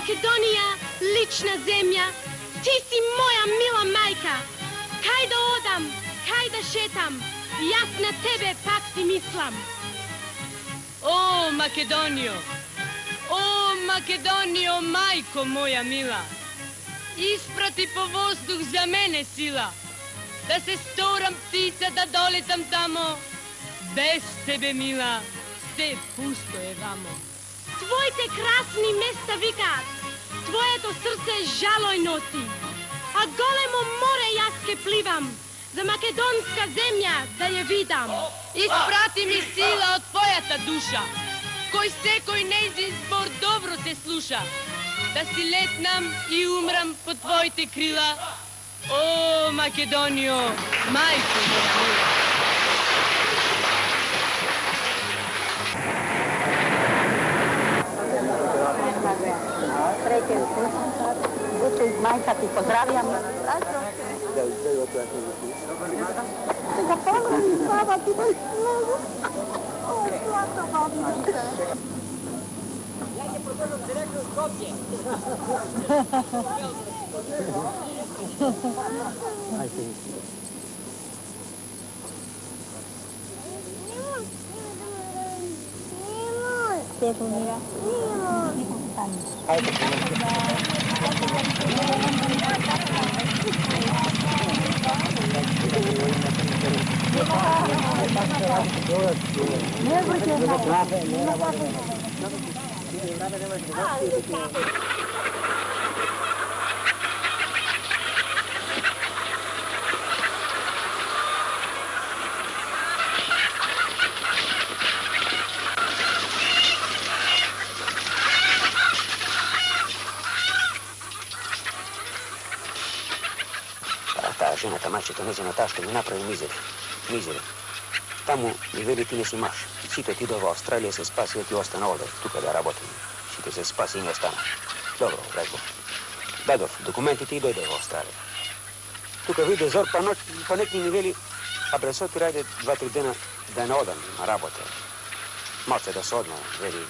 Македонија, лична земја, ти си моја мила мајка. Кај да одам, кај да шетам, јас на тебе пак си мислам. О, Македонио! О, Македонио, мајко моја мила! Испрати по воздух за мене сила, да се сторам птица, да долетам тамо. Без тебе, мила, се пусто е вамо. Твоите красни места викаат, твоето срце жалој носи, а големо море јас ке пливам, за македонска земја да ја видам. Испрати ми сила од твојата душа, кој секој нејзин збор добро те слуша, да си летнам и умрам по твоите крила. О, Македонио, мајко моја мила! Srećen Bučić, majka ti pozdravljam. Da pogledam, baba ti baš mnogo. O, zlato babice. Ja te podržam direktno u Skopje. Sjeću mira. Ajde. Ženата, мачето, незина ташка ми направи мизери. Таму ми вели ти не си маш. Сите ти до во Австралија се спаси, ти остана овде, тука да работим. Сите се спаси и не остана. Добро, реков. Дадов документите и дојде во Австралија. Тука виде зор, па неки ми вели, а бресоти рајде 2-3 дена да не одам на работа. Малце да се одморам, вели,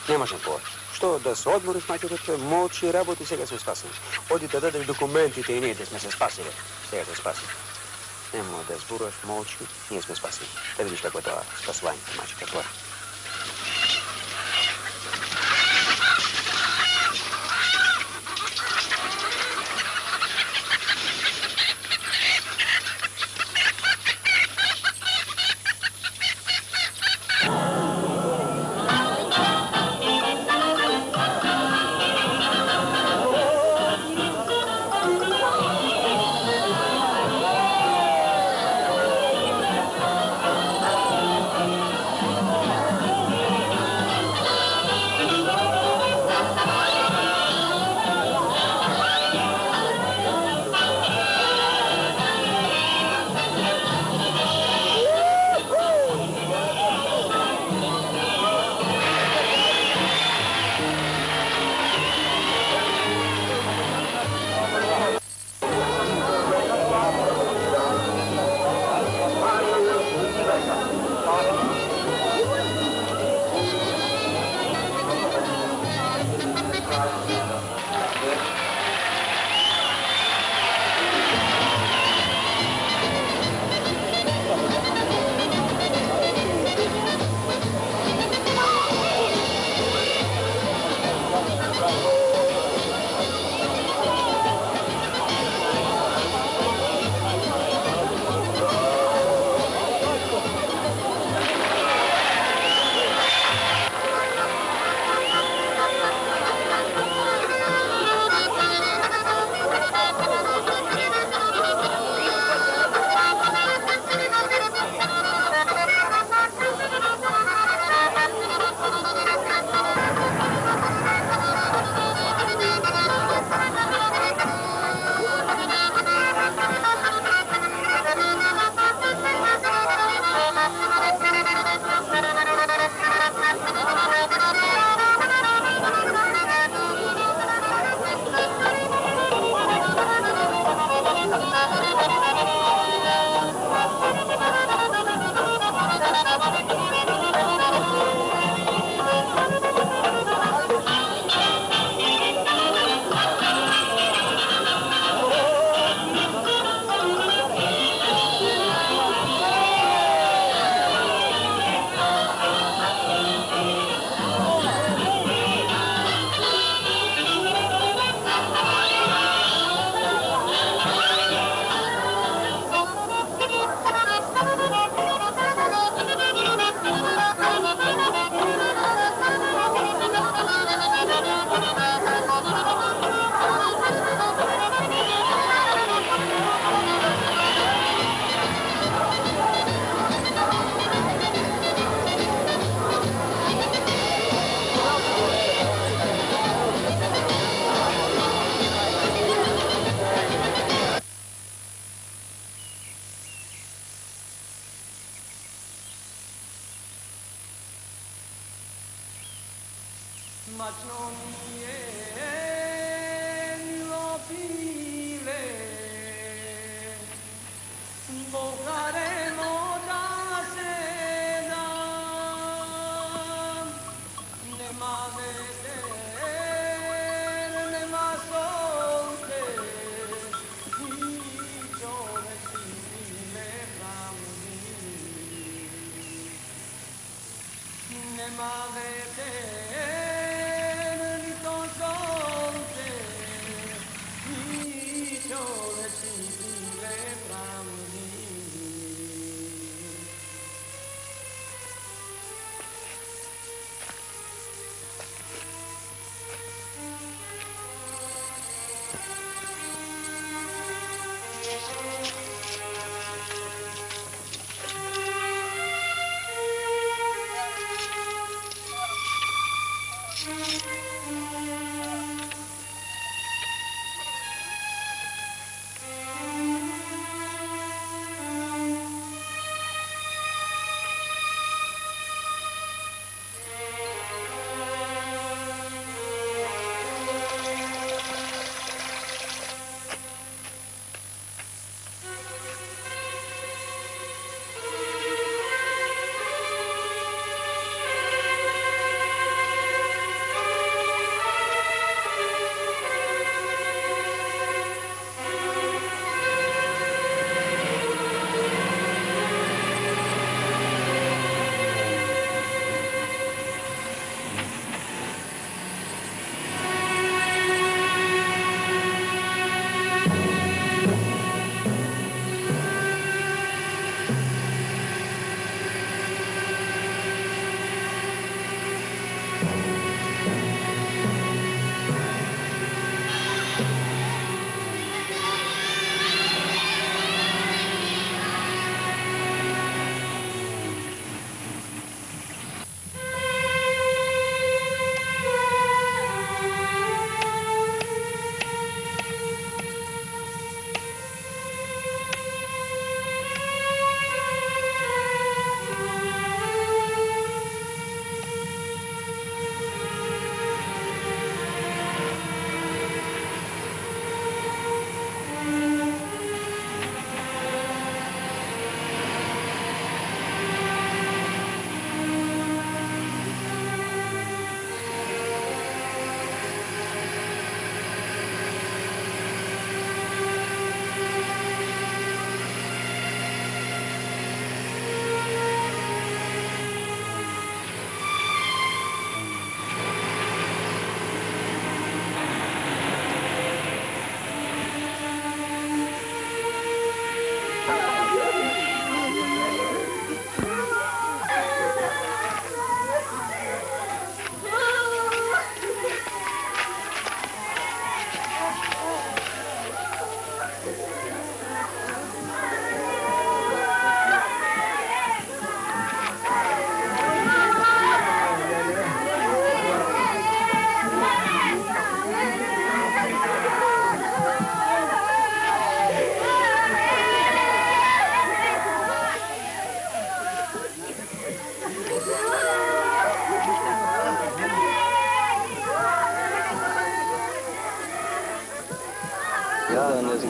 не можем повеќе. Што да се одмориш, мајчето, мочи, работи, сега сме спасени. Оди да дадеш документите и ние да сме се спасили. Сега се спасили. Нема да зборуваш, мочи, ние сме спасени. Да видиш како е тоа спасување, мајчето, твоја.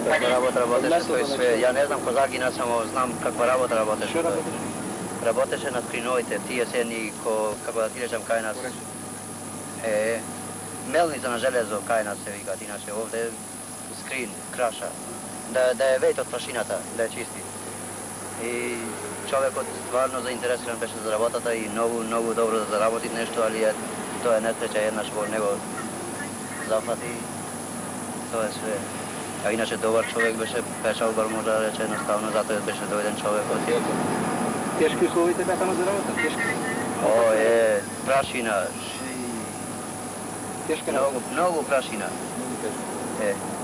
Kakva работа работеше тој све. Ја не знам кога загина, само знам каква работа работеше. Што работеше? Работеше над криновите, тие се ни како да ти речам кај нас. Мелница на железо кај нас се викаат, иначе овде скрин, краша. Да е вејт од машината, да е чисти. И човекот стварно заинтересиран беше за работата и многу добро да заработи нешто, али тоа е несреќа еднаш во него зафати. Тоа е све. А иначе добар човек беше, печалбар може да рече едноставно, затоа беше дојден човекот. Тешки условите беа таму за работа, тешки. Прашина. Teška работа. Много prašina. Много тежко.